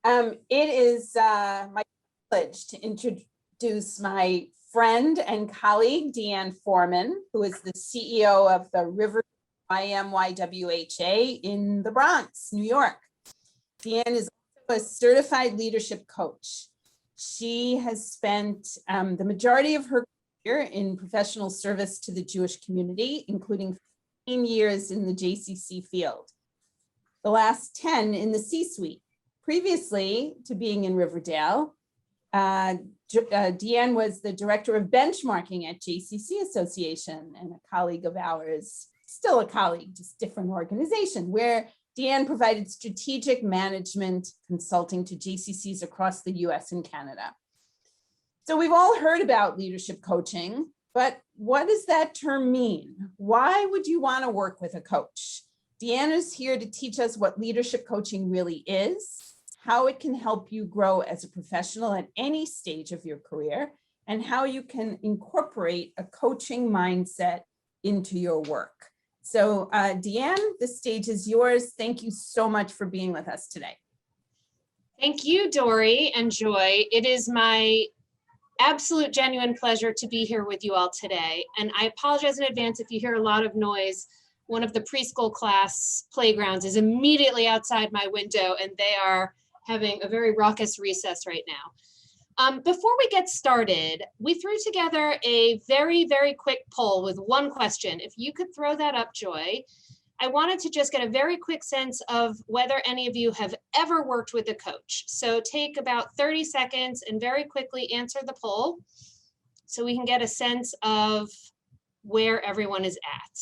It is my privilege to introduce my friend and colleague, Deann Forman, who is the CEO of the Riverdale YM-YWHA in the Bronx, New York. Deann is also a certified leadership coach. She has spent the majority of her career in professional service to the Jewish community, including 15 years in the JCC field, the last 10 in the C-suite. Previously to being in Riverdale, Deann was the director of benchmarking at JCC Association and a colleague of ours, still a colleague, just different organization, where Deann provided strategic management consulting to JCCs across the US and Canada. So we've all heard about leadership coaching, but what does that term mean? Why would you want to work with a coach? Deann is here to teach us what leadership coaching really is, how it can help you grow as a professional at any stage of your career, and how you can incorporate a coaching mindset into your work. So Deann, the stage is yours. Thank you so much for being with us today. Thank you, Dory and Joy. It is my absolute genuine pleasure to be here with you all today. And I apologize in advance if you hear a lot of noise. One of the preschool class playgrounds is immediately outside my window, and they are having a very raucous recess right now. Before we get started, we threw together a very, very quick poll with one question. If you could throw that up, Joy. I wanted to just get a very quick sense of whether any of you have ever worked with a coach. So take about 30 seconds and very quickly answer the poll so we can get a sense of where everyone is at.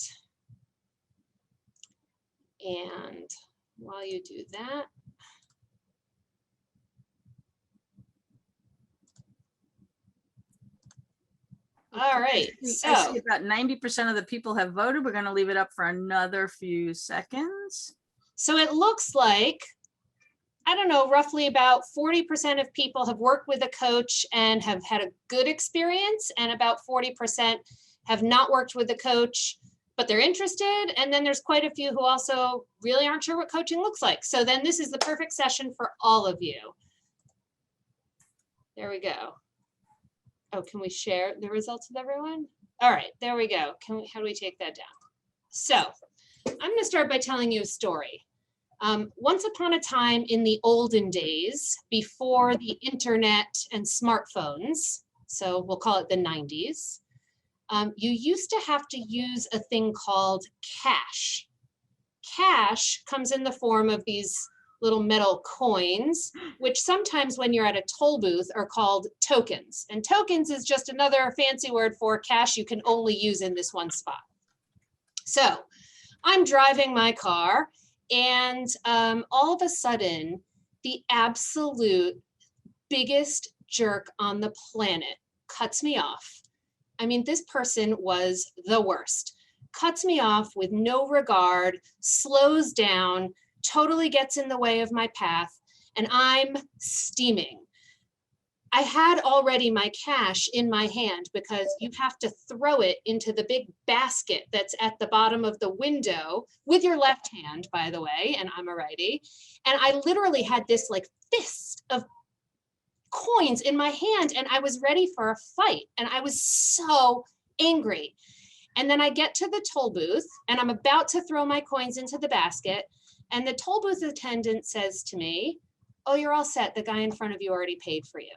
And while you do that, all right, so I see about 90% of the people have voted. We're going to leave it up for another few seconds. So it looks like, I don't know, roughly about 40% of people have worked with a coach and have had a good experience, and about 40% have not worked with a coach, but they're interested. And then there's quite a few who also really aren't sure what coaching looks like. So then this is the perfect session for all of you. There we go. Oh, can we share the results with everyone? All right, there we go. How do we take that down? So I'm going to start by telling you a story. Once upon a time in the olden days, before the internet and smartphones, so we'll call it the 90s, you used to have to use a thing called cash. Cash comes in the form of these little metal coins, which sometimes when you're at a toll booth are called tokens. And tokens is just another fancy word for cash you can only use in this one spot. So I'm driving my car, and all of a sudden, the absolute biggest jerk on the planet cuts me off. I mean, this person was the worst. Cuts me off with no regard, slows down, totally gets in the way of my path, and I'm steaming. I had already my cash in my hand because you have to throw it into the big basket that's at the bottom of the window with your left hand, by the way, and I'm a righty. And I literally had this like fist of coins in my hand, and I was ready for a fight, and I was so angry. And then I get to the toll booth, and I'm about to throw my coins into the basket, and the toll booth attendant says to me, "Oh, you're all set. The guy in front of you already paid for you."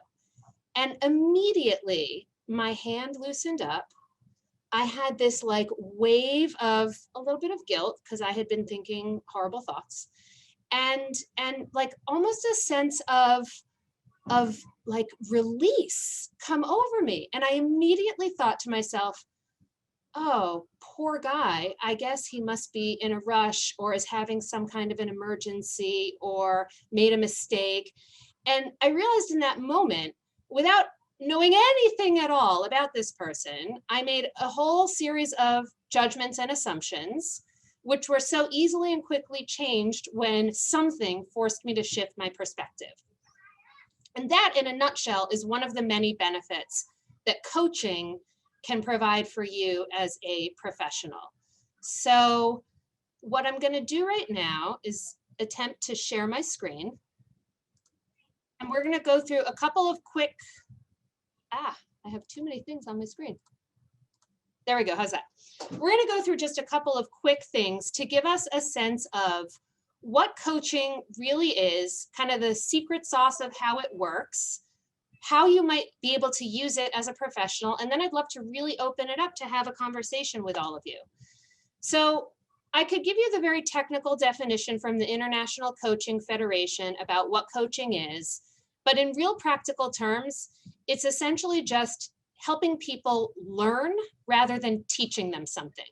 And immediately my hand loosened up. I had this like wave of a little bit of guilt because I had been thinking horrible thoughts, and like almost a sense of like release come over me. And I immediately thought to myself, oh, poor guy. I guess he must be in a rush or is having some kind of an emergency or made a mistake. And I realized in that moment, without knowing anything at all about this person, I made a whole series of judgments and assumptions, which were so easily and quickly changed when something forced me to shift my perspective. And that, in a nutshell, is one of the many benefits that coaching can provide for you as a professional. So what I'm going to do right now is attempt to share my screen. And we're going to go through a couple of quick, I have too many things on my screen. There we go. How's that? We're going to go through just a couple of quick things to give us a sense of what coaching really is, kind of the secret sauce of how it works, how you might be able to use it as a professional. And then I'd love to really open it up to have a conversation with all of you. So I could give you the very technical definition from the International Coaching Federation about what coaching is, but in real practical terms, it's essentially just helping people learn rather than teaching them something,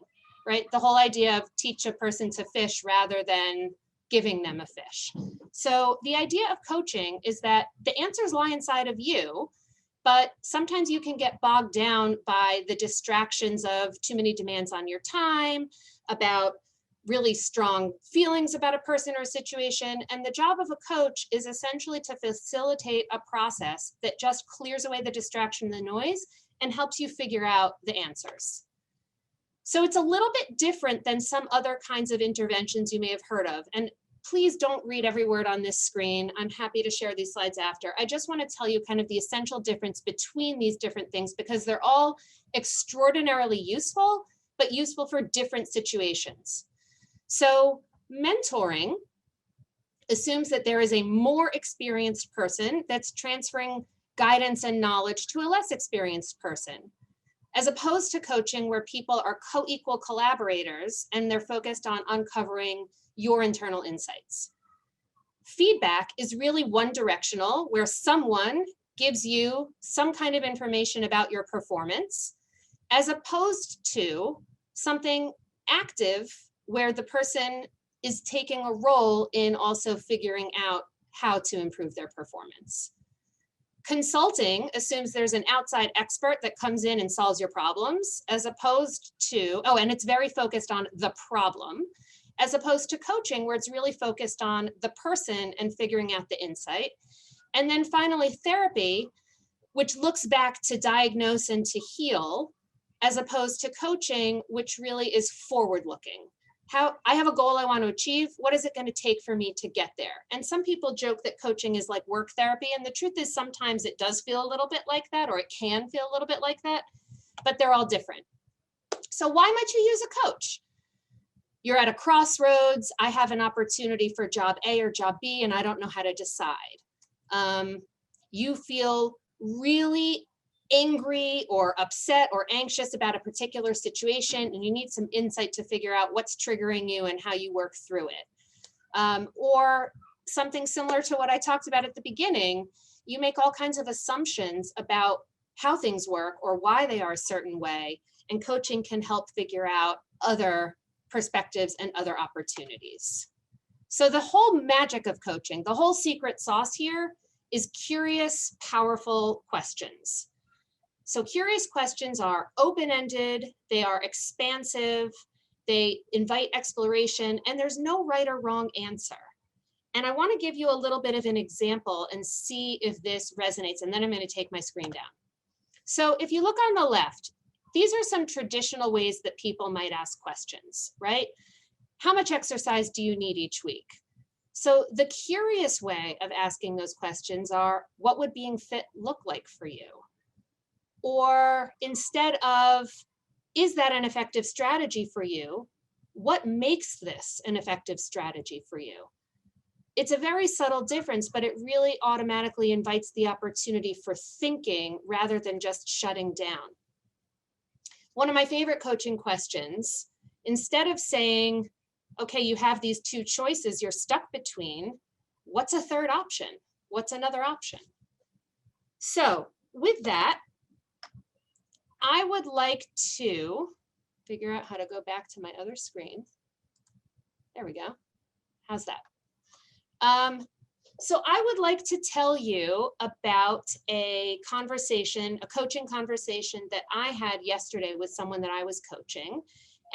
right? The whole idea of teach a person to fish rather than giving them a fish. So the idea of coaching is that the answers lie inside of you, but sometimes you can get bogged down by the distractions of too many demands on your time, about really strong feelings about a person or a situation. And the job of a coach is essentially to facilitate a process that just clears away the distraction, the noise, and helps you figure out the answers. So it's a little bit different than some other kinds of interventions you may have heard of. And please don't read every word on this screen. I'm happy to share these slides after. I just want to tell you kind of the essential difference between these different things, because they're all extraordinarily useful, but useful for different situations. So mentoring assumes that there is a more experienced person that's transferring guidance and knowledge to a less experienced person, as opposed to coaching where people are co-equal collaborators and they're focused on uncovering your internal insights. Feedback is really one directional, where someone gives you some kind of information about your performance, as opposed to something active where the person is taking a role in also figuring out how to improve their performance. Consulting assumes there's an outside expert that comes in and solves your problems, as opposed to, and it's very focused on the problem, as opposed to coaching, where it's really focused on the person and figuring out the insight. And then finally, therapy, which looks back to diagnose and to heal, as opposed to coaching, which really is forward-looking. How I have a goal I want to achieve. What is it going to take for me to get there? And some people joke that coaching is like work therapy. And the truth is sometimes it does feel a little bit like that, or it can feel a little bit like that, but they're all different. So why might you use a coach? You're at a crossroads. I have an opportunity for job A or job B, and I don't know how to decide. You feel really angry or upset or anxious about a particular situation, and you need some insight to figure out what's triggering you and how you work through it. Or something similar to what I talked about at the beginning, you make all kinds of assumptions about how things work or why they are a certain way, and coaching can help figure out other perspectives and other opportunities. So the whole magic of coaching, the whole secret sauce here is curious, powerful questions. So curious questions are open-ended, they are expansive, they invite exploration, and there's no right or wrong answer. And I want to give you a little bit of an example and see if this resonates, and then I'm going to take my screen down. So if you look on the left, these are some traditional ways that people might ask questions, right? How much exercise do you need each week? So the curious way of asking those questions are, what would being fit look like for you? Or instead of, is that an effective strategy for you? What makes this an effective strategy for you? It's a very subtle difference, but it really automatically invites the opportunity for thinking rather than just shutting down. One of my favorite coaching questions, instead of saying, okay, you have these two choices you're stuck between, what's a third option? What's another option? So with that, I would like to figure out how to go back to my other screen. There we go. How's that? So I would like to tell you about a conversation, a coaching conversation that I had yesterday with someone that I was coaching.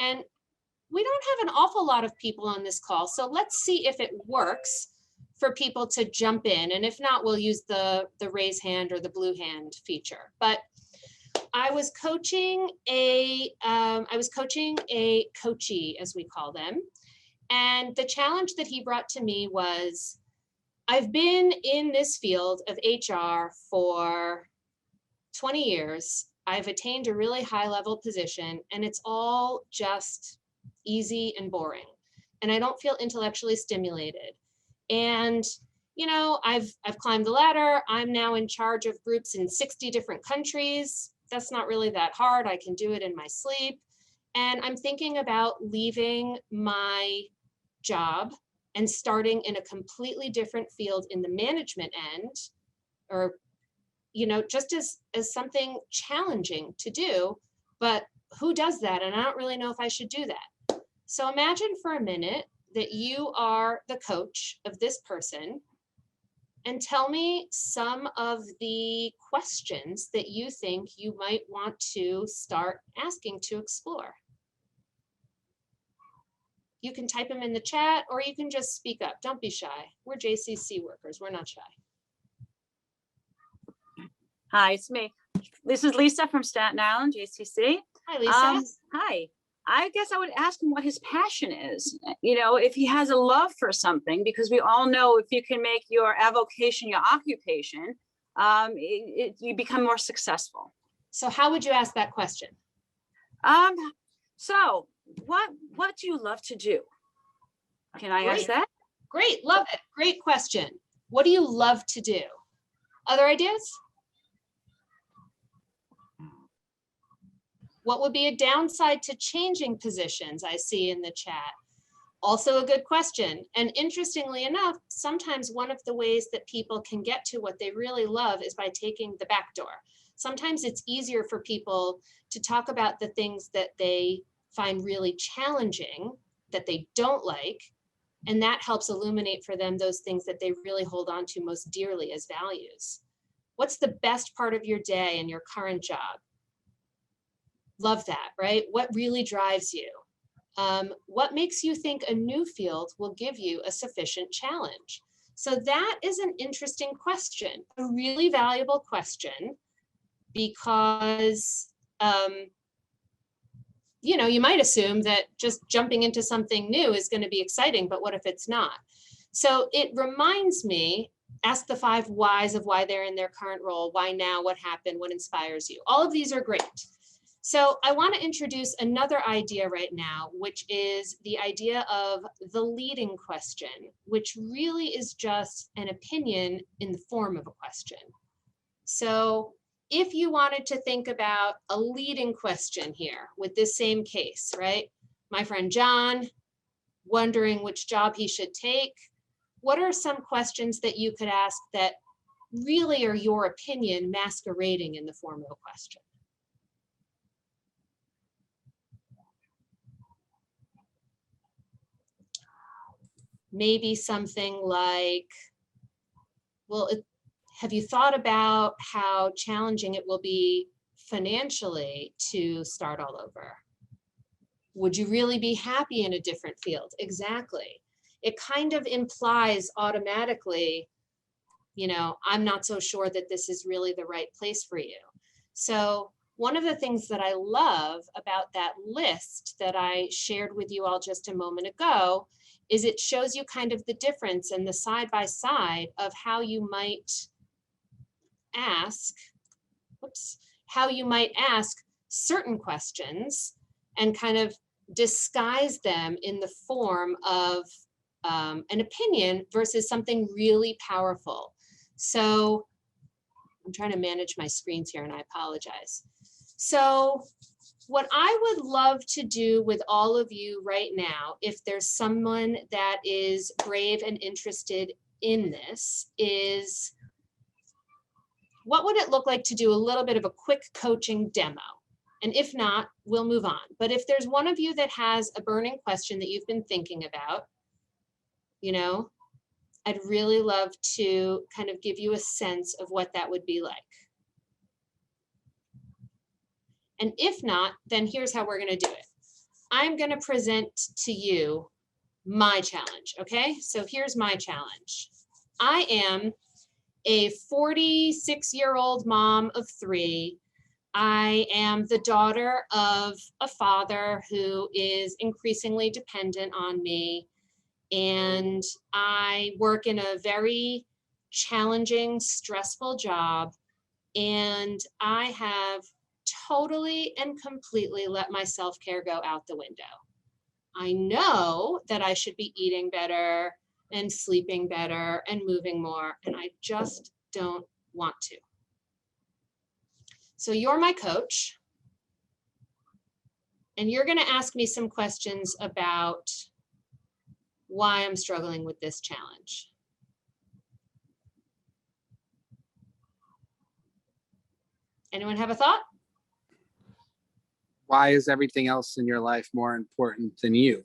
And we don't have an awful lot of people on this call, so let's see if it works for people to jump in. And if not, we'll use the raise hand or the blue hand feature. But I was coaching a coachee, as we call them. And the challenge that he brought to me was, I've been in this field of HR for 20 years. I've attained a really high level position, and it's all just easy and boring. And I don't feel intellectually stimulated. And you know, I've climbed the ladder. I'm now in charge of groups in 60 different countries. That's not really that hard. I can do it in my sleep. And I'm thinking about leaving my job and starting in a completely different field in the management end, or, you know, just as something challenging to do, but who does that? And I don't really know if I should do that. So imagine for a minute that you are the coach of this person, and tell me some of the questions that you think you might want to start asking to explore. You can type them in the chat, or you can just speak up. Don't be shy. We're JCC workers. We're not shy. Hi, it's me. This is Lisa from Staten Island, JCC. Hi, Lisa. Hi. I guess I would ask him what his passion is. You know, if he has a love for something, because we all know if you can make your avocation your occupation, you become more successful. So how would you ask that question? So what do you love to do? Can I ask that? Great, love it. Great question. What do you love to do? Other ideas? What would be a downside to changing positions? I see in the chat. Also a good question. And interestingly enough, sometimes one of the ways that people can get to what they really love is by taking the back door. Sometimes it's easier for people to talk about the things that they find really challenging, that they don't like, and that helps illuminate for them those things that they really hold on to most dearly as values. What's the best part of your day in your current job? Love that, right? What really drives you? What makes you think a new field will give you a sufficient challenge? So that is an interesting question, a really valuable question, because you know, you might assume that just jumping into something new is going to be exciting, but what if it's not? So it reminds me, ask the 5 whys of why they're in their current role, why now, what happened, what inspires you. All of these are great. So I want to introduce another idea right now, which is the idea of the leading question, which really is just an opinion in the form of a question. So if you wanted to think about a leading question here with this same case, right? My friend John, wondering which job he should take. What are some questions that you could ask that really are your opinion masquerading in the form of a question? Maybe something like, well, have you thought about how challenging it will be financially to start all over? Would you really be happy in a different field? Exactly. It kind of implies automatically, you know, I'm not so sure that this is really the right place for you. So one of the things that I love about that list that I shared with you all just a moment ago is it shows you kind of the difference and the side by side of how you might ask, certain questions and kind of disguise them in the form of an opinion versus something really powerful. So I'm trying to manage my screens here and I apologize. So what I would love to do with all of you right now, if there's someone that is brave and interested in this, is what would it look like to do a little bit of a quick coaching demo? And if not, we'll move on. But if there's one of you that has a burning question that you've been thinking about, you know, I'd really love to kind of give you a sense of what that would be like. And if not, then here's how we're going to do it. I'm going to present to you my challenge, okay? So here's my challenge. I am a 46-year-old mom of 3. I am the daughter of a father who is increasingly dependent on me. and I work in a very challenging, stressful job, and I have totally and completely let my self-care go out the window. I know that I should be eating better and sleeping better and moving more, and I just don't want to. So you're my coach, and you're going to ask me some questions about why I'm struggling with this challenge. Anyone have a thought? Why is everything else in your life more important than you?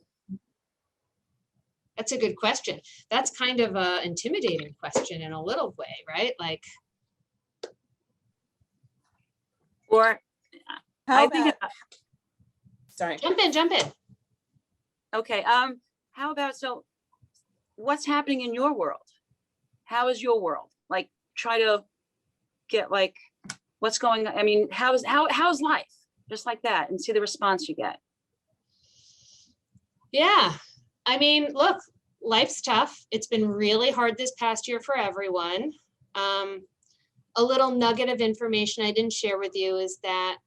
That's a good question. That's kind of an intimidating question in a little way, right? Like, Or How I think, about, sorry. jump in. okay, how about, so what's happening in your world? How is your world? Like, try to get like, what's going on? I mean, how's life? Just like that, and see the response you get. Yeah. I mean, look, life's tough. It's been really hard this past year for everyone. A little nugget of information I didn't share with you is that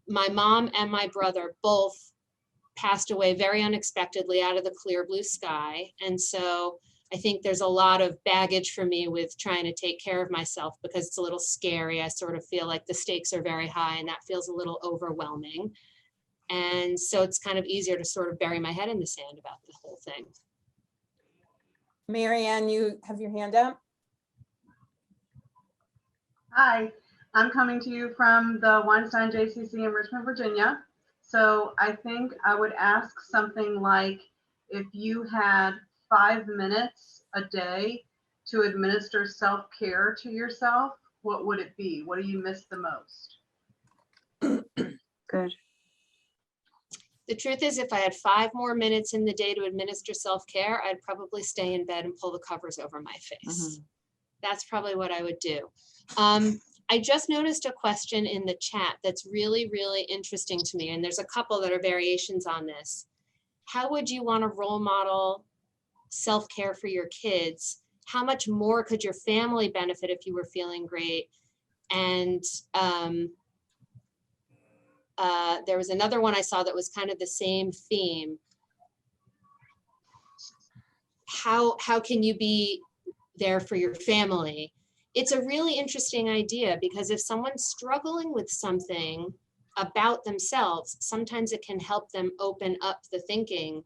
my mom and my brother both passed away very unexpectedly out of the clear blue sky. And so I think there's a lot of baggage for me with trying to take care of myself because it's a little scary. I sort of feel like the stakes are very high and that feels a little overwhelming. And so it's kind of easier to sort of bury my head in the sand about the whole thing. Marianne, you have your hand up? Hi, I'm coming to you from the Weinstein JCC in Richmond, Virginia. So I think I would ask something like, if you had 5 minutes a day to administer self-care to yourself, what would it be? What do you miss the most? Good. The truth is, if I had 5 more minutes in the day to administer self-care, I'd probably stay in bed and pull the covers over my face. That's probably what I would do. I just noticed a question in the chat that's really, really interesting to me. And there's a couple that are variations on this. How would you want to role model self-care for your kids? How much more could your family benefit if you were feeling great? And there was another one I saw that was kind of the same theme. How can you be there for your family? It's a really interesting idea because if someone's struggling with something about themselves, sometimes it can help them open up the thinking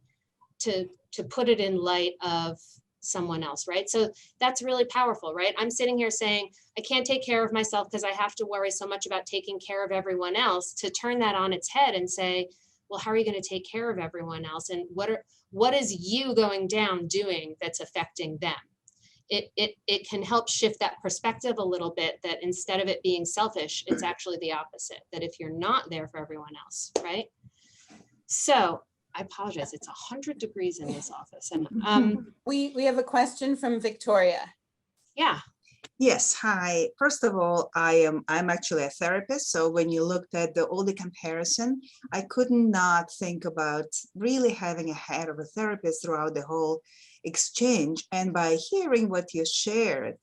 to put it in light of someone else, right? So that's really powerful, right? I'm sitting here saying, I can't take care of myself because I have to worry so much about taking care of everyone else, to turn that on its head and say, well, how are you going to take care of everyone else? And what is you going down doing that's affecting them? It can help shift that perspective a little bit, that instead of it being selfish, it's actually the opposite, that if you're not there for everyone else, right? So I apologize, it's 100 degrees in this office. And We have a question from Victoria. yeah. Yes, hi. First of all, I'm actually a therapist. So when you looked at all the comparison, I could not think about really having a head of a therapist throughout the whole exchange. And by hearing what you shared,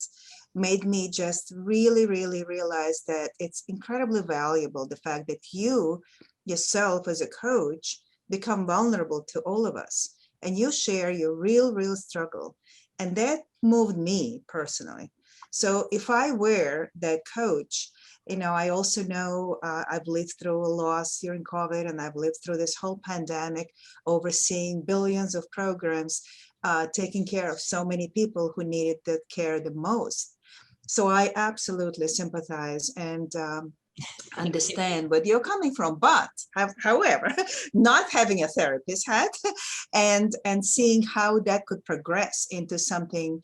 made me just really, really realize that it's incredibly valuable, the fact that you yourself as a coach become vulnerable to all of us, and you share your real struggle. And that moved me personally. So if I were that coach, I also know I've lived through a loss during COVID, and I've lived through this whole pandemic, overseeing billions of programs, taking care of so many people who needed that care the most. So I absolutely sympathize and understand where you're coming from, but however, not having a therapist hat and seeing how that could progress into something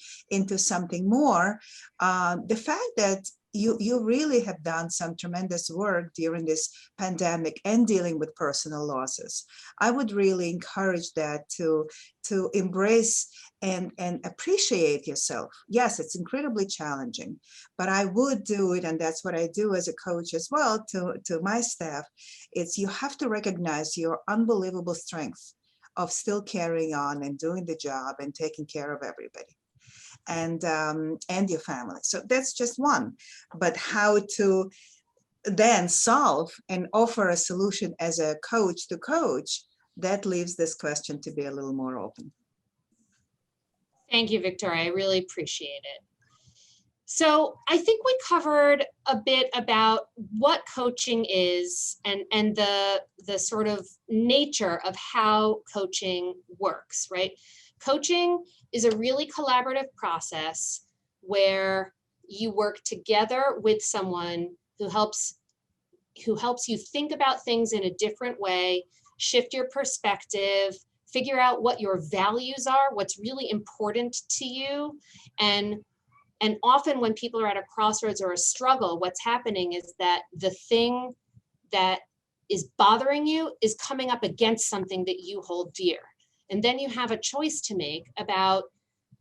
more, the fact that you really have done some tremendous work during this pandemic and dealing with personal losses. I would really encourage that to embrace and appreciate yourself. Yes, it's incredibly challenging, but I would do it, and that's what I do as a coach as well to my staff. It's you have to recognize your unbelievable strength of still carrying on and doing the job and taking care of everybody and your family. So that's just one. But how to then solve and offer a solution as a coach to coach, that leaves this question to be a little more open. Thank you, Victoria. I really appreciate it. So I think we covered a bit about what coaching is and the sort of nature of how coaching works, right? Coaching is a really collaborative process where you work together with someone who helps you think about things in a different way, shift your perspective, figure out what your values are, what's really important to you. And often when people are at a crossroads or a struggle, what's happening is that the thing that is bothering you is coming up against something that you hold dear. And then you have a choice to make about,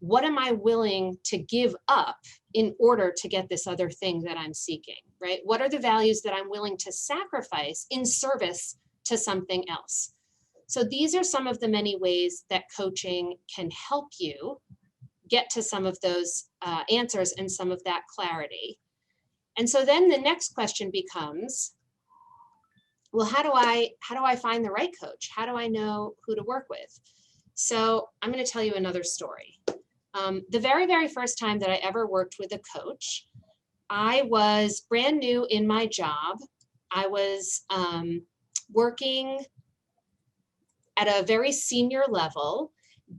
what am I willing to give up in order to get this other thing that I'm seeking, right? What are the values that I'm willing to sacrifice in service to something else? So these are some of the many ways that coaching can help you get to some of those answers and some of that clarity. And so then the next question becomes, well, how do I find the right coach? How do I know who to work with? So I'm going to tell you another story. The very, very first time that I ever worked with a coach, I was brand new in my job. I was working at a very senior level,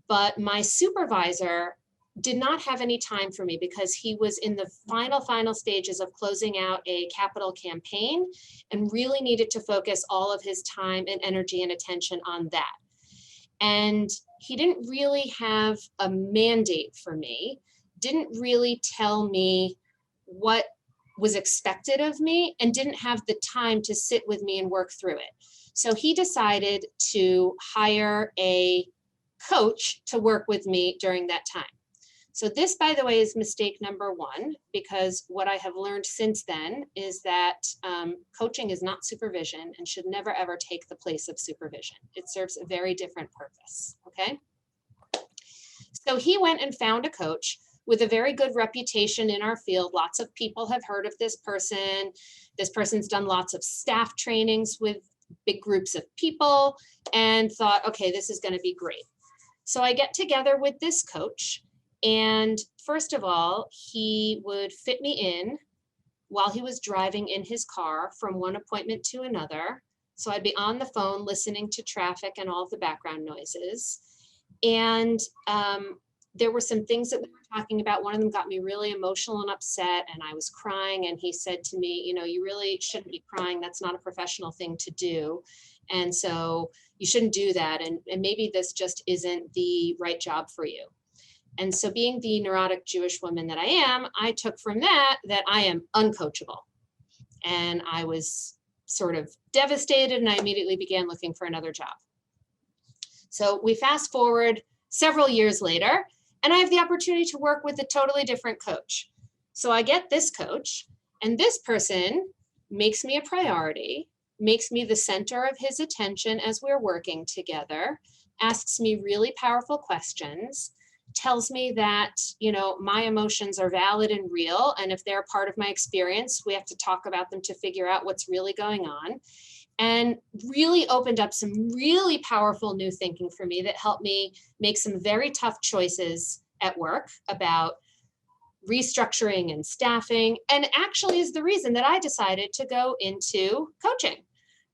but my supervisor did not have any time for me because he was in the final stages of closing out a capital campaign and really needed to focus all of his time and energy and attention on that. And he didn't really have a mandate for me, didn't really tell me what was expected of me, and didn't have the time to sit with me and work through it. So he decided to hire a coach to work with me during that time. So this, by the way, is mistake number one, because what I have learned since then is that coaching is not supervision and should never, ever take the place of supervision. It serves a very different purpose, okay? So he went and found a coach with a very good reputation in our field. Lots of people have heard of this person. This person's done lots of staff trainings with big groups of people and thought, okay, this is going to be great. So I get together with this coach. And first of all, he would fit me in while he was driving in his car from one appointment to another. So I'd be on the phone listening to traffic and all of the background noises. And there were some things that we were talking about. One of them got me really emotional and upset, and I was crying. And he said to me, you know, you really shouldn't be crying. That's not a professional thing to do. And so you shouldn't do that. And maybe this just isn't the right job for you. And so being the neurotic Jewish woman that I am, I took from that I am uncoachable. And I was sort of devastated, and I immediately began looking for another job. So we fast forward several years later, and I have the opportunity to work with a totally different coach. So I get this coach, and this person makes me a priority, makes me the center of his attention as we're working together, asks me really powerful questions, tells me that, you know, my emotions are valid and real. And if they're part of my experience, we have to talk about them to figure out what's really going on. And really opened up some really powerful new thinking for me that helped me make some very tough choices at work about restructuring and staffing, and actually is the reason that I decided to go into coaching.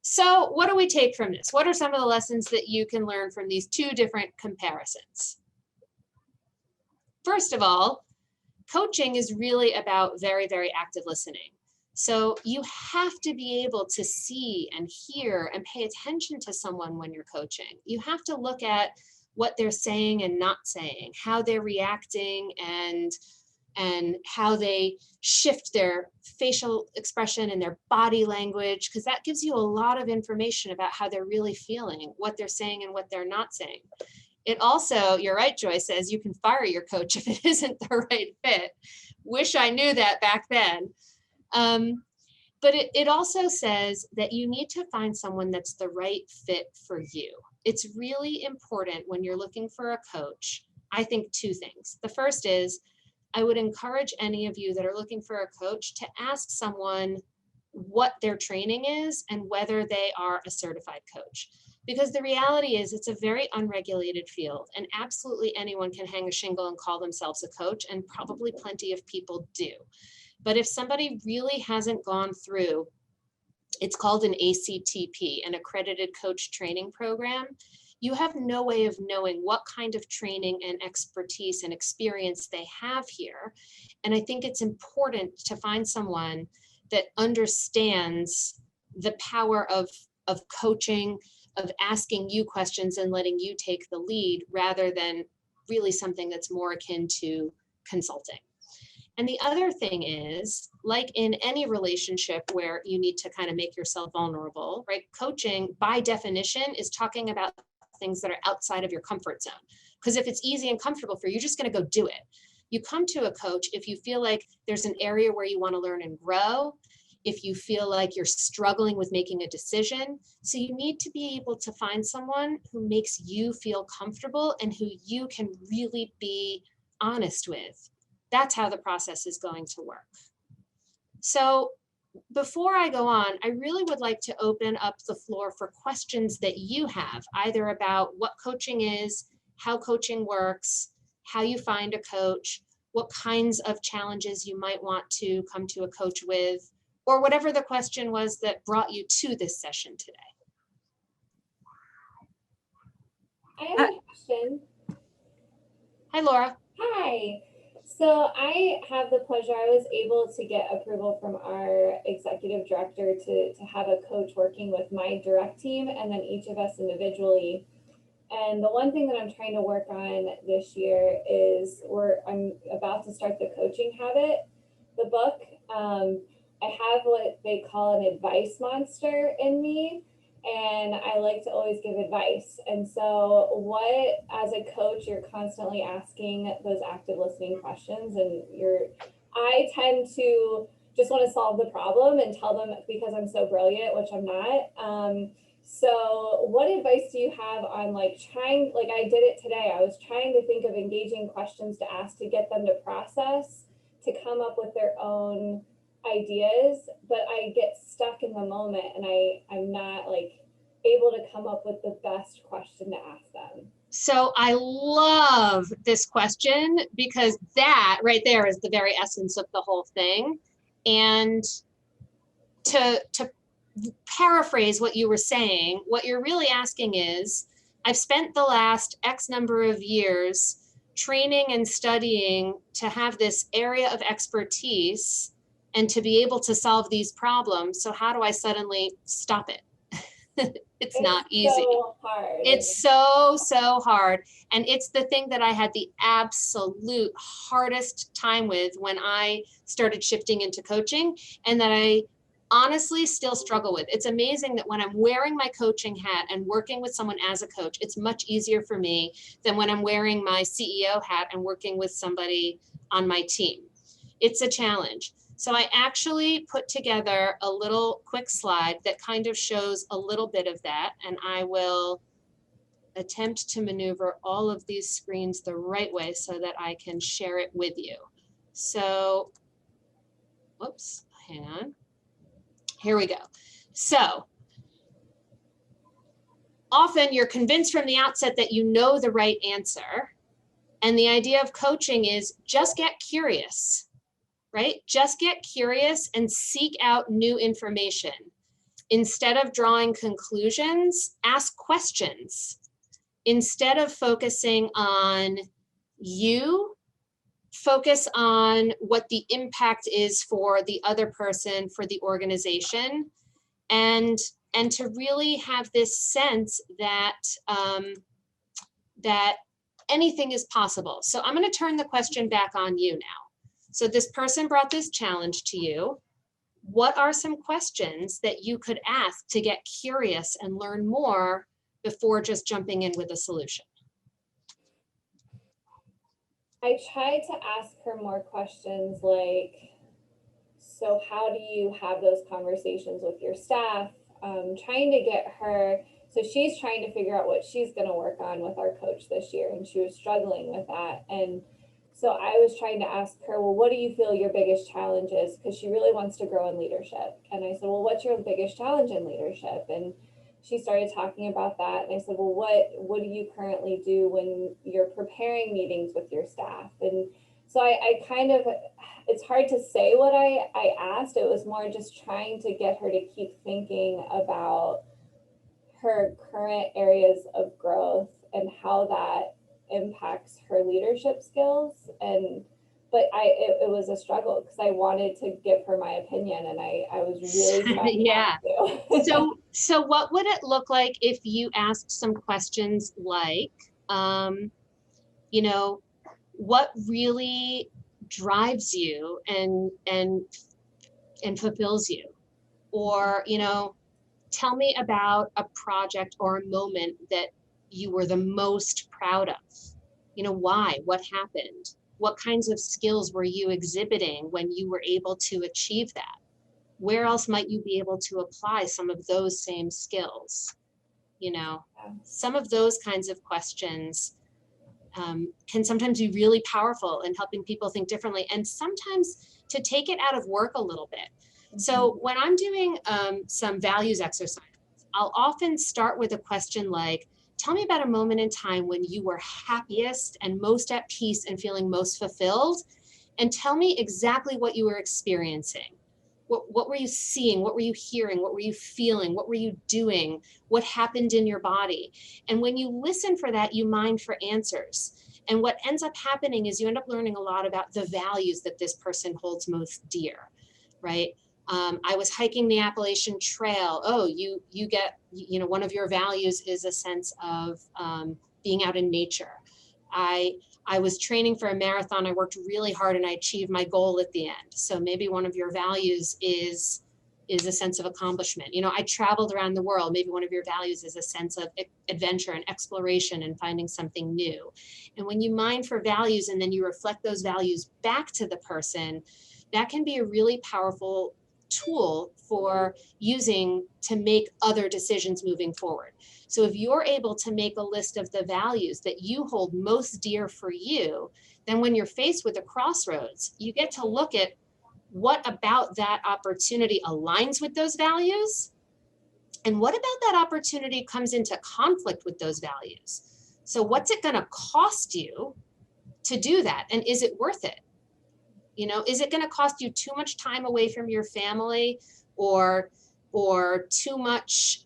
So what do we take from this? What are some of the lessons that you can learn from these two different comparisons? First of all, coaching is really about very, very active listening. So you have to be able to see and hear and pay attention to someone when you're coaching. You have to look at what they're saying and not saying, how they're reacting, and how they shift their facial expression and their body language, because that gives you a lot of information about how they're really feeling, what they're saying and what they're not saying. It also, you're right, Joyce, says you can fire your coach if it isn't the right fit. Wish I knew that back then. But it also says that you need to find someone that's the right fit for you. it's really important when you're looking for a coach, I think two things. The first is, I would encourage any of you that are looking for a coach to ask someone what their training is and whether they are a certified coach. Because the reality is it's a very unregulated field, and absolutely anyone can hang a shingle and call themselves a coach, and probably plenty of people do. But if somebody really hasn't gone through, it's called an ACTP, an accredited coach training program, you have no way of knowing what kind of training and expertise and experience they have here. And I think it's important to find someone that understands the power of coaching, of asking you questions and letting you take the lead, rather than really something that's more akin to consulting. And the other thing is, like in any relationship where you need to kind of make yourself vulnerable, right? Coaching by definition is talking about things that are outside of your comfort zone. Because if it's easy and comfortable for you, you're just going to go do it. You come to a coach if you feel like there's an area where you want to learn and grow, if you feel like you're struggling with making a decision. So you need to be able to find someone who makes you feel comfortable and who you can really be honest with. That's how the process is going to work. So before I go on, I really would like to open up the floor for questions that you have, either about what coaching is, how coaching works, how you find a coach, what kinds of challenges you might want to come to a coach with, or whatever the question was that brought you to this session today. I have a question. Hi, Laura. Hi. So I have the pleasure, I was able to get approval from our executive director to have a coach working with my direct team and then each of us individually. And the one thing that I'm trying to work on this year is I'm about to start the coaching habit. The book, I have what they call an advice monster in me, and I like to always give advice. And so what, as a coach, you're constantly asking those active listening questions, and I tend to just want to solve the problem and tell them because I'm so brilliant, which I'm not. So what advice do you have on like I did it today, I was trying to think of engaging questions to ask to get them to process, to come up with their own ideas, but I get stuck in the moment and I'm not like able to come up with the best question to ask them. So I love this question, because that right there is the very essence of the whole thing. And to paraphrase what you were saying, what you're really asking is, I've spent the last X number of years training and studying to have this area of expertise and to be able to solve these problems. So how do I suddenly stop it? It's not easy. So hard. It's so hard. And it's the thing that I had the absolute hardest time with when I started shifting into coaching, and that I honestly still struggle with. It's amazing that when I'm wearing my coaching hat and working with someone as a coach, it's much easier for me than when I'm wearing my CEO hat and working with somebody on my team. It's a challenge. So I actually put together a little quick slide that kind of shows a little bit of that, and I will attempt to maneuver all of these screens the right way so that I can share it with you. So, whoops, hang on. Here we go. So, often you're convinced from the outset that you know the right answer. And the idea of coaching is just get curious, right? Just get curious and seek out new information. Instead of drawing conclusions, ask questions. Instead of focusing on you, focus on what the impact is for the other person, for the organization, and to really have this sense that that anything is possible. So I'm going to turn the question back on you now. So this person brought this challenge to you. What are some questions that you could ask to get curious and learn more before just jumping in with a solution? I tried to ask her more questions like, so how do you have those conversations with your staff? Trying to get her So she's trying to figure out what she's going to work on with our coach this year. And she was struggling with that. And so I was trying to ask her, well, what do you feel your biggest challenge is? Because she really wants to grow in leadership. And I said, well, what's your biggest challenge in leadership? And she started talking about that. And I said, well, what do you currently do when you're preparing meetings with your staff? And so I kind of, it's hard to say what I asked. It was more just trying to get her to keep thinking about her current areas of growth and how that impacts her leadership skills. But it was a struggle because I wanted to give her my opinion, and I was really trying Yeah. not to. So what would it look like if you asked some questions like, you know, what really drives you and fulfills you? Or, you know, tell me about a project or a moment that you were the most proud of. You know, why? What happened? What kinds of skills were you exhibiting when you were able to achieve that? Where else might you be able to apply some of those same skills? You know, some of those kinds of questions can sometimes be really powerful in helping people think differently, and sometimes to take it out of work a little bit. So when I'm doing some values exercises, I'll often start with a question like, tell me about a moment in time when you were happiest and most at peace and feeling most fulfilled, and tell me exactly what you were experiencing. What were you seeing? What were you hearing? What were you feeling? What were you doing? What happened in your body? And when you listen for that, you mine for answers. And what ends up happening is you end up learning a lot about the values that this person holds most dear, right? I was hiking the Appalachian Trail. Oh, you get, you know, one of your values is a sense of being out in nature. I was training for a marathon. I worked really hard and I achieved my goal at the end. So maybe one of your values is a sense of accomplishment. You know, I traveled around the world. Maybe one of your values is a sense of adventure and exploration and finding something new. And when you mine for values and then you reflect those values back to the person, that can be a really powerful tool for using to make other decisions moving forward. So if you're able to make a list of the values that you hold most dear for you, then when you're faced with a crossroads, you get to look at what about that opportunity aligns with those values, and what about that opportunity comes into conflict with those values. So what's it going to cost you to do that, and is it worth it? You know, is it going to cost you too much time away from your family, or too much,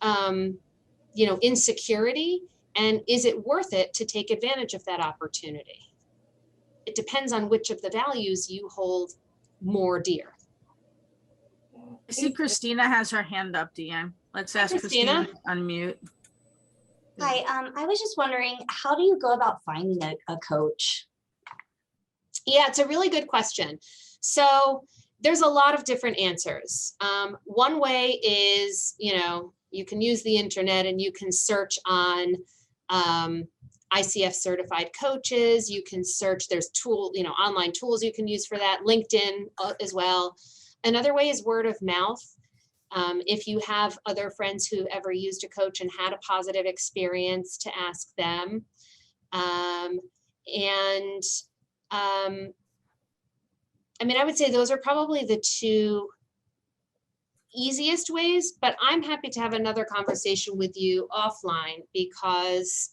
you know, insecurity? And is it worth it to take advantage of that opportunity? It depends on which of the values you hold more dear. I see Christina has her hand up, Deann. Let's ask Christina to unmute. Hi, I was just wondering, how do you go about finding a coach? Yeah, it's a really good question. So there's a lot of different answers. One way is, you know, you can use the internet and you can search on ICF certified coaches. You can search, there's online tools you can use for that, LinkedIn as well. Another way is word of mouth. If you have other friends who ever used a coach and had a positive experience, to ask them. I mean, I would say those are probably the two easiest ways, but I'm happy to have another conversation with you offline, because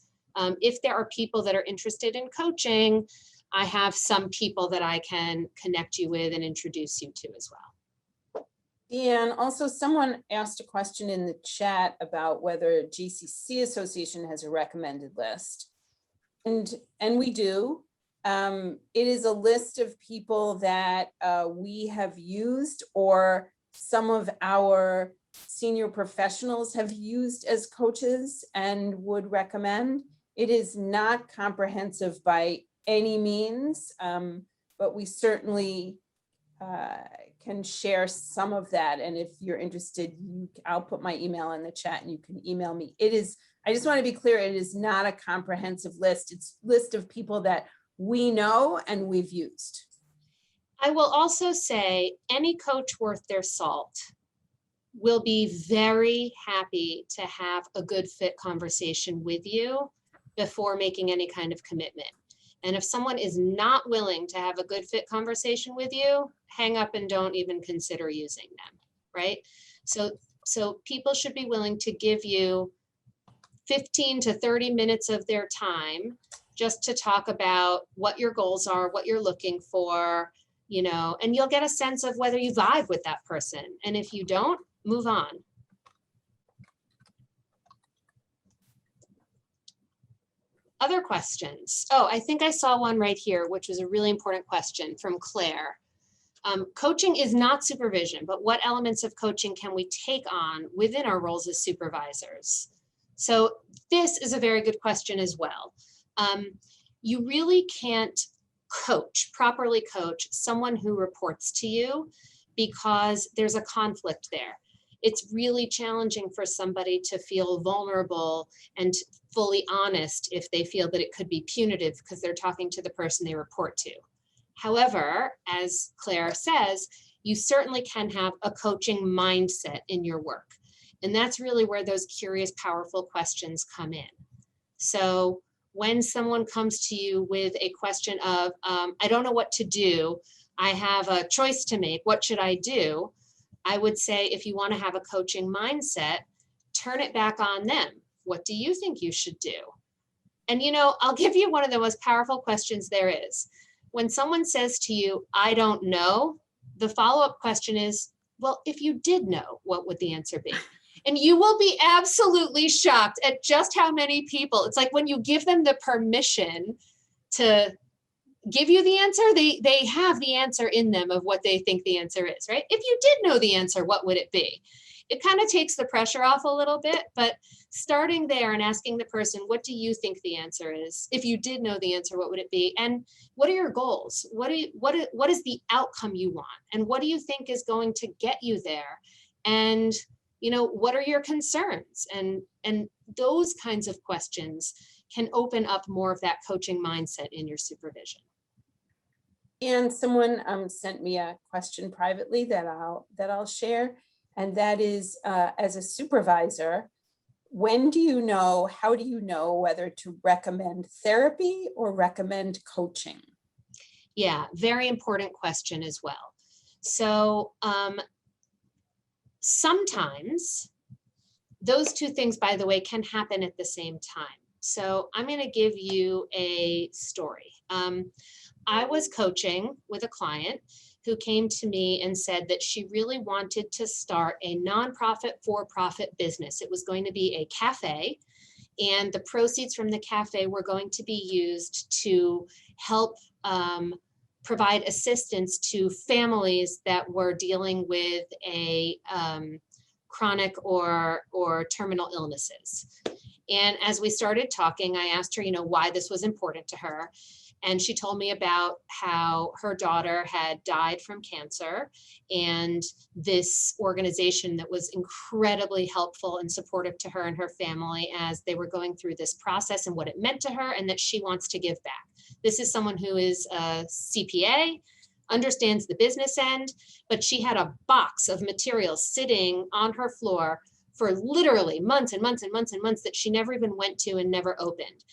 if there are people that are interested in coaching, I have some people that I can connect you with and introduce you to as well. Deann, also someone asked a question in the chat about whether GCC Association has a recommended list. And we do. It is a list of people that we have used, or some of our senior professionals have used as coaches and would recommend. It is not comprehensive by any means, but we certainly can share some of that. And if you're interested, I'll put my email in the chat and you can email me. It is, I just want to be clear, it is not a comprehensive list. It's a list of people that we know and we've used. I will also say any coach worth their salt will be very happy to have a good fit conversation with you before making any kind of commitment. And if someone is not willing to have a good fit conversation with you, hang up and don't even consider using them, right? So people should be willing to give you 15 to 30 minutes of their time just to talk about what your goals are, what you're looking for, you know, and you'll get a sense of whether you vibe with that person. And if you don't, move on. Other questions? Oh, I think I saw one right here, which was a really important question from Claire. Coaching is not supervision, but what elements of coaching can we take on within our roles as supervisors? So this is a very good question as well. You really can't properly coach someone who reports to you because there's a conflict there. It's really challenging for somebody to feel vulnerable and fully honest if they feel that it could be punitive because they're talking to the person they report to. However, as Claire says, you certainly can have a coaching mindset in your work. And that's really where those curious, powerful questions come in. So when someone comes to you with a question of, I don't know what to do, I have a choice to make, what should I do? I would say if you want to have a coaching mindset, turn it back on them. What do you think you should do? And you know, I'll give you one of the most powerful questions there is. When someone says to you, I don't know, the follow-up question is, well, if you did know, what would the answer be? And you will be absolutely shocked at just how many people, it's like when you give them the permission to give you the answer, they have the answer in them of what they think the answer is, right? If you did know the answer, what would it be? It kind of takes the pressure off a little bit, but starting there and asking the person, what do you think the answer is? If you did know the answer, what would it be? And what are your goals? What is the outcome you want? And what do you think is going to get you there? And you know, what are your concerns? And those kinds of questions can open up more of that coaching mindset in your supervision. And someone sent me a question privately that I'll share. And that is, as a supervisor, when do you know, how do you know whether to recommend therapy or recommend coaching? Yeah, very important question as well. So sometimes those two things, by the way, can happen at the same time. So I'm going to give you a story. I was coaching with a client who came to me and said that she really wanted to start a nonprofit for-profit business. It was going to be a cafe, and the proceeds from the cafe were going to be used to help provide assistance to families that were dealing with a chronic or terminal illnesses. And as we started talking, I asked her, you know, why this was important to her. And she told me about how her daughter had died from cancer, and this organization that was incredibly helpful and supportive to her and her family as they were going through this process and what it meant to her, and that she wants to give back. This is someone who is a CPA, understands the business end, but she had a box of materials sitting on her floor for literally months and months and months and months that she never even went to and never opened.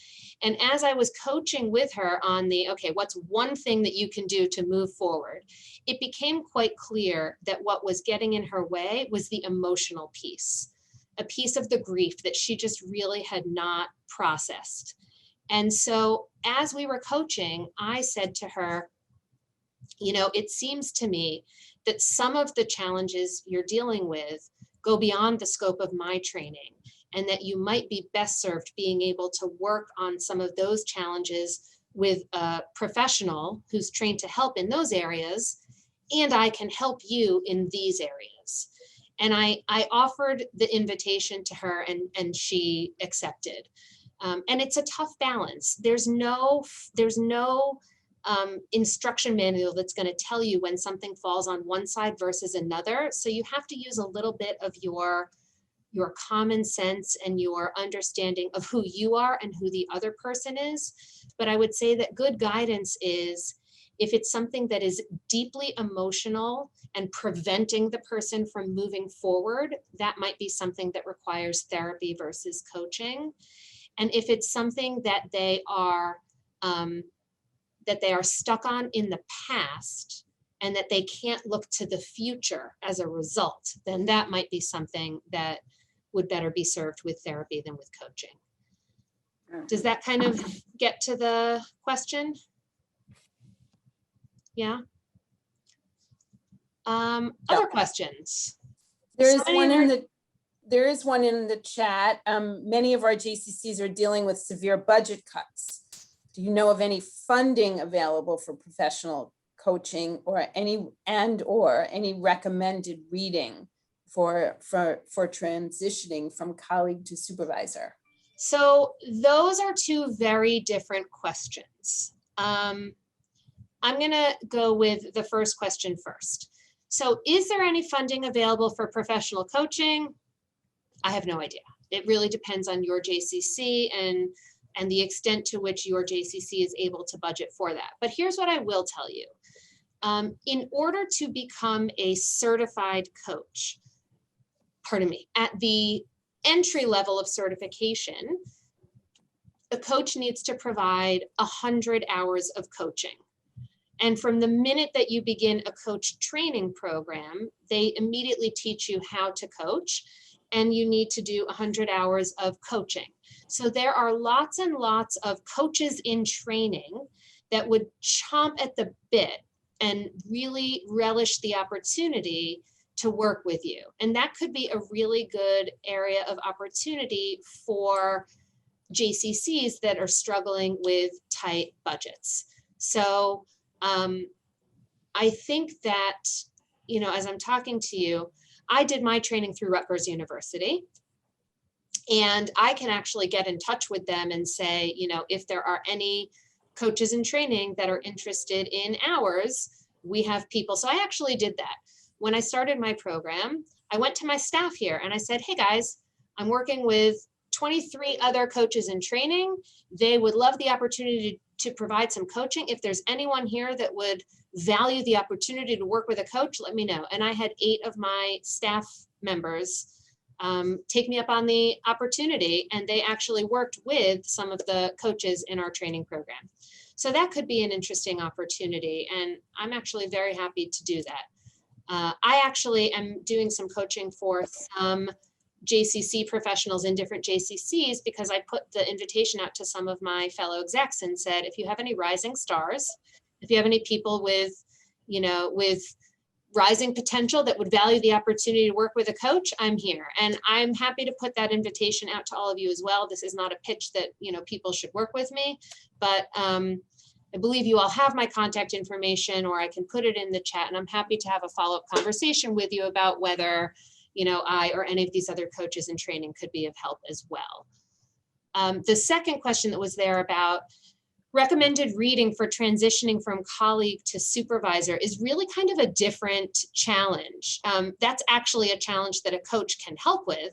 And as I was coaching with her on the, okay, what's one thing that you can do to move forward? It became quite clear that what was getting in her way was the emotional piece, a piece of the grief that she just really had not processed. And so as we were coaching, I said to her, you know, it seems to me that some of the challenges you're dealing with go beyond the scope of my training, and that you might be best served being able to work on some of those challenges with a professional who's trained to help in those areas, and I can help you in these areas. And I offered the invitation to her, and she accepted. And it's a tough balance. There's no instruction manual that's going to tell you when something falls on one side versus another. So you have to use a little bit of your common sense and your understanding of who you are and who the other person is. But I would say that good guidance is, If it's something that is deeply emotional and preventing the person from moving forward, that might be something that requires therapy versus coaching. And if it's something that they are stuck on in the past and that they can't look to the future as a result, then that might be something that would better be served with therapy than with coaching. Does that kind of get to the question? Yeah. Other questions? There is Somebody one in in the, there is one in the chat. Many of our JCCs are dealing with severe budget cuts. Do you know of any funding available for professional coaching or any recommended reading for transitioning from colleague to supervisor? So those are two very different questions. I'm gonna go with the first question first. So is there any funding available for professional coaching? I have no idea. It really depends on your JCC and the extent to which your JCC is able to budget for that. But here's what I will tell you. In order to become a certified coach, at the entry level of certification, a coach needs to provide 100 hours of coaching. And from the minute that you begin a coach training program, they immediately teach you how to coach, and you need to do 100 hours of coaching. So there are lots and lots of coaches in training that would chomp at the bit and really relish the opportunity to work with you. And that could be a really good area of opportunity for JCCs that are struggling with tight budgets. So I think that, you know, as I'm talking to you, I did my training through Rutgers University, and I can actually get in touch with them and say, you know, if there are any coaches in training that are interested in hours, we have people. So I actually did that. When I started my program, I went to my staff here and I said, hey guys, I'm working with 23 other coaches in training. They would love the opportunity to provide some coaching. If there's anyone here that would value the opportunity to work with a coach, let me know. And I had 8 of my staff members take me up on the opportunity, and they actually worked with some of the coaches in our training program. So that could be an interesting opportunity, and I'm actually very happy to do that. I actually am doing some coaching for some JCC professionals in different JCCs because I put the invitation out to some of my fellow execs and said, if you have any rising stars, if you have any people with, you know, with rising potential that would value the opportunity to work with a coach, I'm here. And I'm happy to put that invitation out to all of you as well. This is not a pitch that, you know, people should work with me, but I believe you all have my contact information, or I can put it in the chat, and I'm happy to have a follow-up conversation with you about whether, you know, I or any of these other coaches in training could be of help as well. The second question that was there about recommended reading for transitioning from colleague to supervisor is really kind of a different challenge. That's actually a challenge that a coach can help with,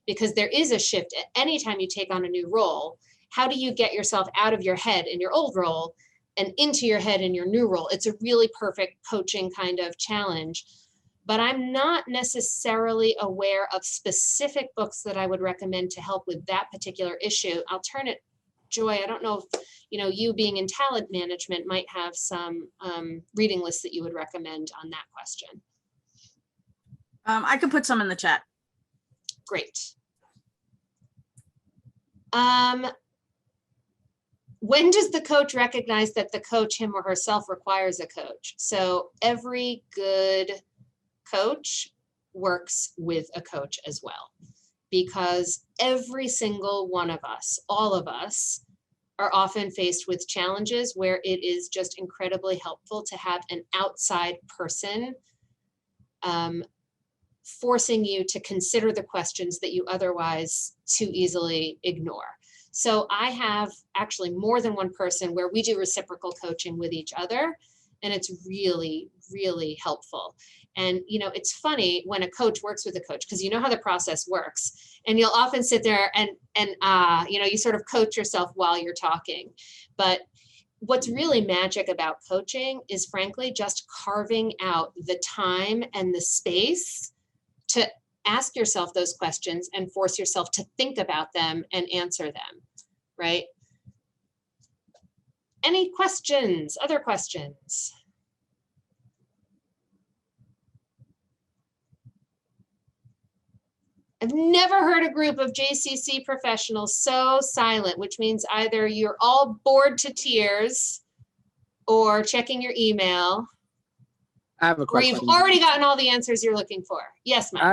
because there is a shift at any time you take on a new role. How do you get yourself out of your head in your old role and into your head in your new role? It's a really perfect coaching kind of challenge. But I'm not necessarily aware of specific books that I would recommend to help with that particular issue. I'll turn it, Joy, I don't know if, you know, you being in talent management might have some reading lists that you would recommend on that question. I could put some in the chat. Great. When does the coach recognize that the coach, him or herself, requires a coach? So every good coach works with a coach as well, because every single one of us, all of us, are often faced with challenges where it is just incredibly helpful to have an outside person forcing you to consider the questions that you otherwise too easily ignore. So I have actually more than one person where we do reciprocal coaching with each other, and it's really, really helpful. And, you know, it's funny when a coach works with a coach, because you know how the process works, and you'll often sit there and you know, you sort of coach yourself while you're talking. But what's really magic about coaching is frankly just carving out the time and the space to ask yourself those questions and force yourself to think about them and answer them, right? Any questions, other questions? I've never heard a group of JCC professionals so silent, which means either you're all bored to tears or checking your email, I have a or question. you've already gotten all the answers you're looking for. Yes, Mike.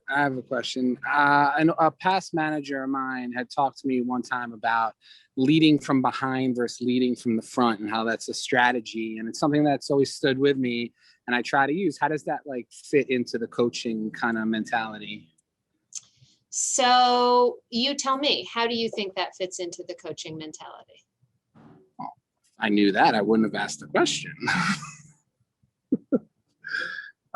I have a question. A past manager of mine had talked to me one time about leading from behind versus leading from the front and how that's a strategy. And it's something that's always stood with me and I try to use. How does that like fit into the coaching kind of mentality? So you tell me, how do you think that fits into the coaching mentality? Well, if I knew that, I wouldn't have asked the question.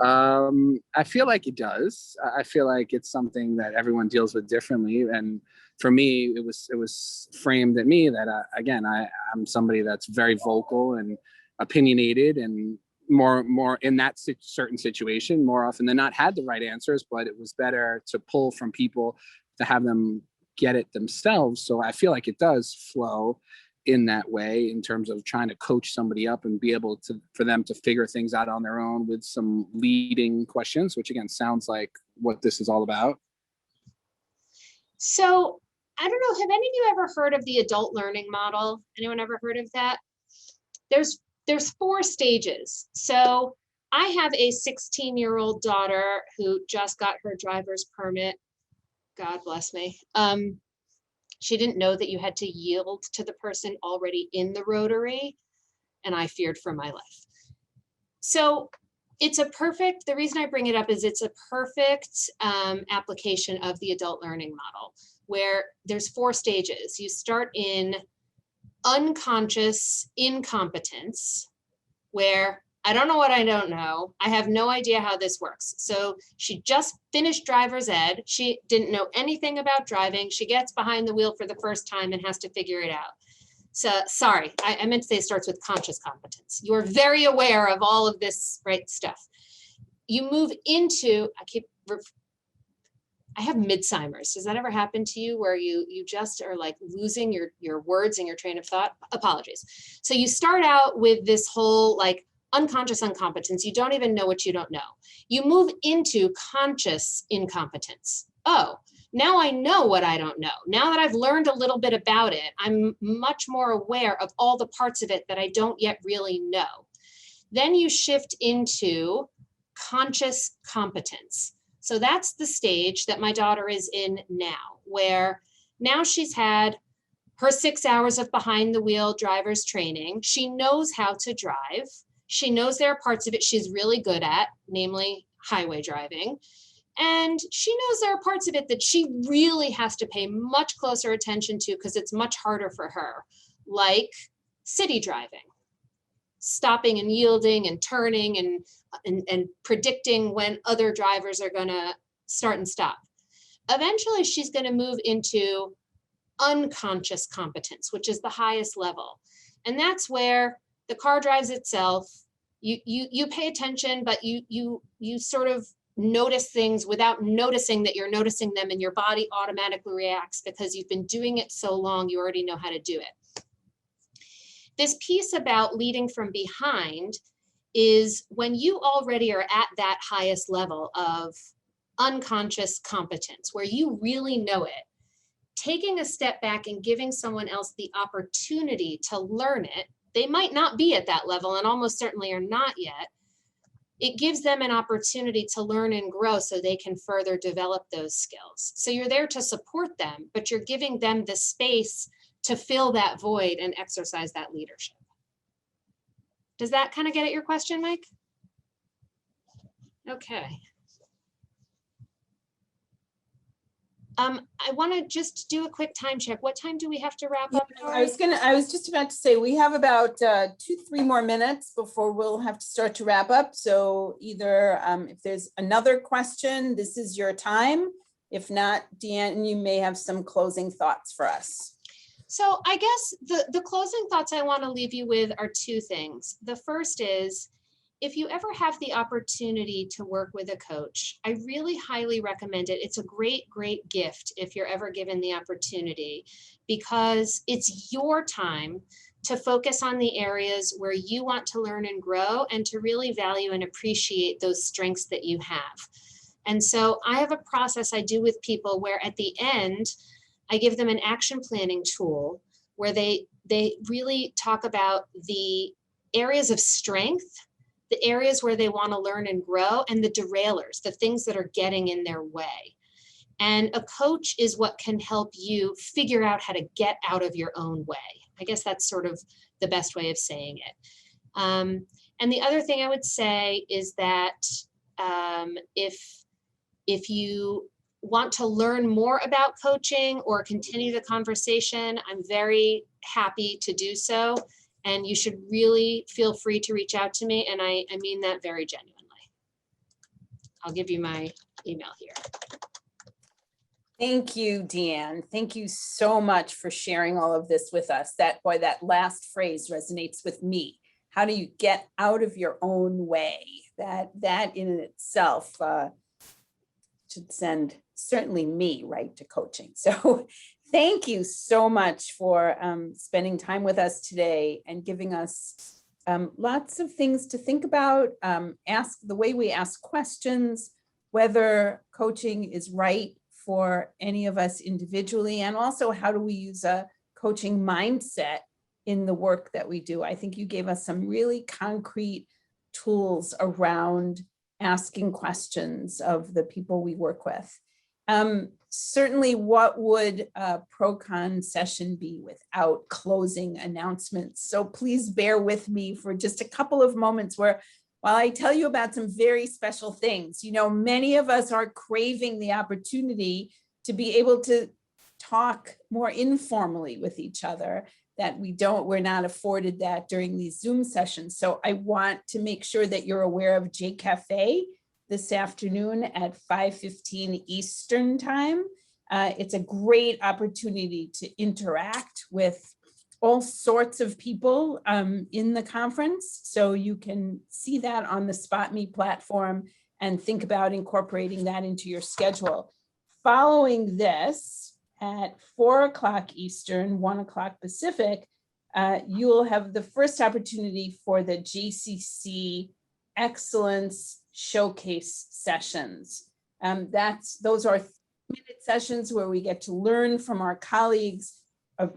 I feel like it does. I feel like it's something that everyone deals with differently. And for me, it was framed at me that, again, I'm somebody that's very vocal and opinionated and more in that certain situation, more often than not had the right answers, but it was better to pull from people to have them get it themselves. So I feel like it does flow in that way in terms of trying to coach somebody up and be able to, for them to figure things out on their own with some leading questions, which again, sounds like what this is all about. So I don't know, have any of you ever heard of the adult learning model? Anyone ever heard of that? There's 4 stages. So I have a 16-year-old daughter who just got her driver's permit. God bless me. She didn't know that you had to yield to the person already in the rotary, and I feared for my life. So it's the reason I bring it up is it's a perfect application of the adult learning model, where there's 4 stages. You start in unconscious incompetence, where I don't know what I don't know. I have no idea how this works. So she just finished driver's ed. She didn't know anything about driving. She gets behind the wheel for the first time and has to figure it out. So sorry, I meant to say it starts with conscious competence. You're very aware of all of this right stuff. You move into, I have Midsummer's. Does that ever happen to you where you just are like losing your words and your train of thought? Apologies. So you start out with this whole like unconscious incompetence. You don't even know what you don't know. You move into conscious incompetence. Oh, now I know what I don't know. Now that I've learned a little bit about it, I'm much more aware of all the parts of it that I don't yet really know. Then you shift into conscious competence. So that's the stage that my daughter is in now, where now she's had her 6 hours of behind the wheel driver's training. She knows how to drive. She knows there are parts of it she's really good at, namely highway driving. And she knows there are parts of it that she really has to pay much closer attention to because it's much harder for her, like city driving, stopping and yielding and turning and predicting when other drivers are going to start and stop. Eventually, she's going to move into unconscious competence, which is the highest level. And that's where the car drives itself. You pay attention, but you sort of notice things without noticing that you're noticing them, and your body automatically reacts because you've been doing it so long, you already know how to do it. This piece about leading from behind is when you already are at that highest level of unconscious competence, where you really know it, taking a step back and giving someone else the opportunity to learn it. They might not be at that level and almost certainly are not yet. It gives them an opportunity to learn and grow so they can further develop those skills. So you're there to support them, but you're giving them the space to fill that void and exercise that leadership. Does that kind of get at your question, Mike? Okay. I want to just do a quick time check. What time do we have to wrap up? I was just about to say, we have about 2-3 more minutes before we'll have to start to wrap up. So either if there's another question, this is your time. If not, Deann, you may have some closing thoughts for us. So I guess the closing thoughts I want to leave you with are two things. The first is, if you ever have the opportunity to work with a coach, I really highly recommend it. It's a great, great gift if you're ever given the opportunity, because it's your time to focus on the areas where you want to learn and grow, and to really value and appreciate those strengths that you have. And so I have a process I do with people where at the end, I give them an action planning tool where they really talk about the areas of strength, the areas where they want to learn and grow, and the derailers, the things that are getting in their way. And a coach is what can help you figure out how to get out of your own way. I guess that's sort of the best way of saying it. And the other thing I would say is that if you want to learn more about coaching or continue the conversation, I'm very happy to do so. And you should really feel free to reach out to me. And I mean that very genuinely. I'll give you my email here. Thank you, Deann. Thank you so much for sharing all of this with us. That last phrase resonates with me. How do you get out of your own way? That in itself should send certainly me right to coaching. So thank you so much for spending time with us today and giving us lots of things to think about, the way we ask questions, whether coaching is right for any of us individually, and also how do we use a coaching mindset in the work that we do. I think you gave us some really concrete tools around asking questions of the people we work with. Certainly, what would a pro-con session be without closing announcements? So please bear with me for just a couple of moments where, while I tell you about some very special things, many of us are craving the opportunity to be able to talk more informally with each other, that we're not afforded that during these Zoom sessions. So I want to make sure that you're aware of J Cafe this afternoon at 5:15 Eastern time. It's a great opportunity to interact with all sorts of people in the conference. So you can see that on the SpotMe platform and think about incorporating that into your schedule. Following this, at 4:00 Eastern, 1:00 Pacific, you'll have the first opportunity for the JCC Excellence Showcase sessions. Those are 3-minute sessions where we get to learn from our colleagues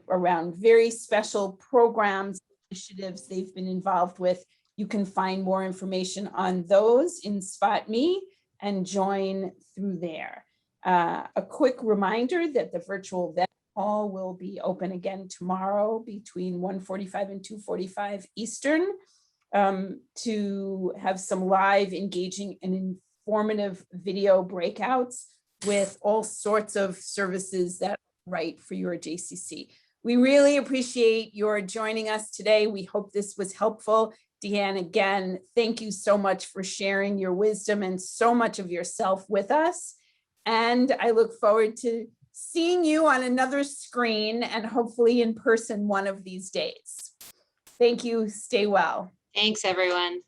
around very special programs, initiatives they've been involved with. You can find more information on those in SpotMe and join through there. A quick reminder that the virtual event hall will be open again tomorrow between 1:45 and 2:45 Eastern to have some live, engaging, and informative video breakouts with all sorts of services that are right for your JCC. We really appreciate your joining us today. We hope this was helpful. Deann, again, thank you so much for sharing your wisdom and so much of yourself with us. And I look forward to seeing you on another screen and hopefully in person one of these days. Thank you. Stay well. Thanks, everyone.